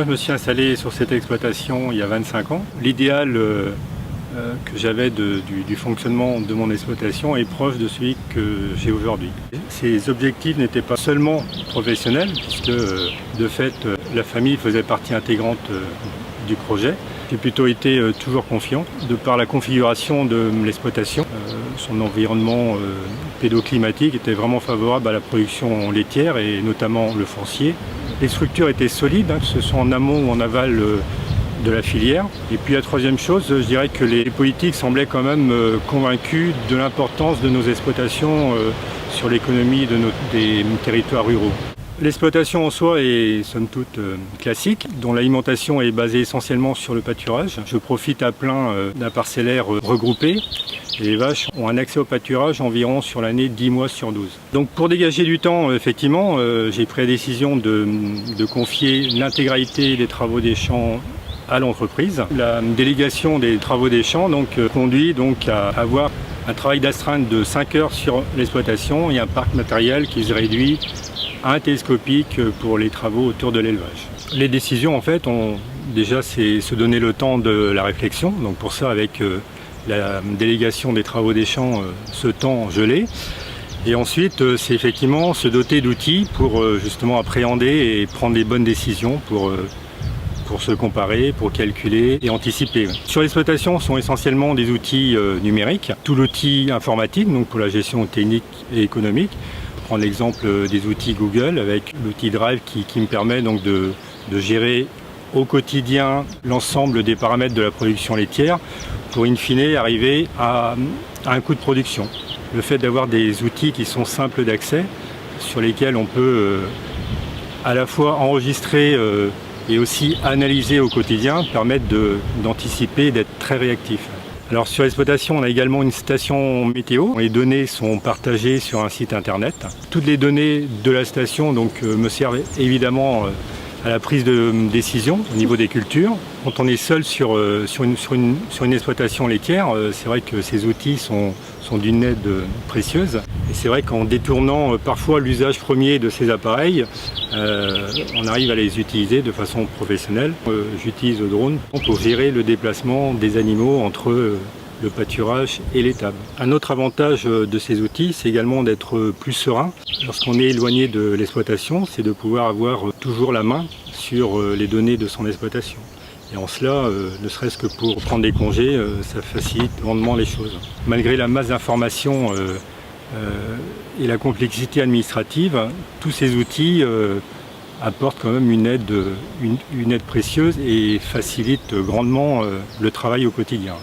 je me suis installé sur cette exploitation il y a 25 ans. L'idéal que j'avais du fonctionnement de mon exploitation est proche de celui que j'ai aujourd'hui. Ces objectifs n'étaient pas seulement professionnels, puisque de fait la famille faisait partie intégrante du projet. J'ai plutôt été toujours confiant, de par la configuration de l'exploitation. Son environnement pédoclimatique était vraiment favorable à la production laitière et notamment le foncier. Les structures étaient solides, que ce soit en amont ou en aval de la filière. Et puis la troisième chose, je dirais que les politiques semblaient quand même convaincus de l'importance de nos exploitations sur l'économie des territoires ruraux. L'exploitation en soi est somme toute classique, dont l'alimentation est basée essentiellement sur le pâturage. Je profite à plein d'un parcellaire regroupé et les vaches ont un accès au pâturage environ sur l'année 10 mois sur 12. Donc pour dégager du temps, effectivement, j'ai pris la décision de confier l'intégralité des travaux des champs à l'entreprise. La délégation des travaux des champs conduit à avoir un travail d'astreinte de 5 heures sur l'exploitation et un parc matériel qui se réduit à un télescopique pour les travaux autour de l'élevage. Les décisions en fait c'est se donner le temps de la réflexion. Donc pour ça avec la délégation des travaux des champs, ce temps je l'ai. Et ensuite c'est effectivement se doter d'outils pour justement appréhender et prendre les bonnes décisions pour se comparer, pour calculer et anticiper. Sur l'exploitation, ce sont essentiellement des outils numériques. Tout l'outil informatique, donc pour la gestion technique et économique. Prendre l'exemple des outils Google avec l'outil Drive qui me permet donc de gérer au quotidien l'ensemble des paramètres de la production laitière pour in fine arriver à un coût de production. Le fait d'avoir des outils qui sont simples d'accès, sur lesquels on peut à la fois enregistrer et aussi analyser au quotidien, permettent d'anticiper et d'être très réactif. Alors sur l'exploitation, on a également une station météo. Les données sont partagées sur un site internet. Toutes les données de la station me servent évidemment à la prise de décision au niveau des cultures. Quand on est seul sur une exploitation laitière, c'est vrai que ces outils sont d'une aide précieuse. Et c'est vrai qu'en détournant parfois l'usage premier de ces appareils, on arrive à les utiliser de façon professionnelle. J'utilise le drone pour gérer le déplacement des animaux entre le pâturage et l'étable. Un autre avantage de ces outils, c'est également d'être plus serein. Lorsqu'on est éloigné de l'exploitation, c'est de pouvoir avoir toujours la main sur les données de son exploitation. Et en cela, ne serait-ce que pour prendre des congés, ça facilite grandement les choses. Malgré la masse d'informations et la complexité administrative, tous ces outils apportent quand même une aide précieuse et facilitent grandement le travail au quotidien.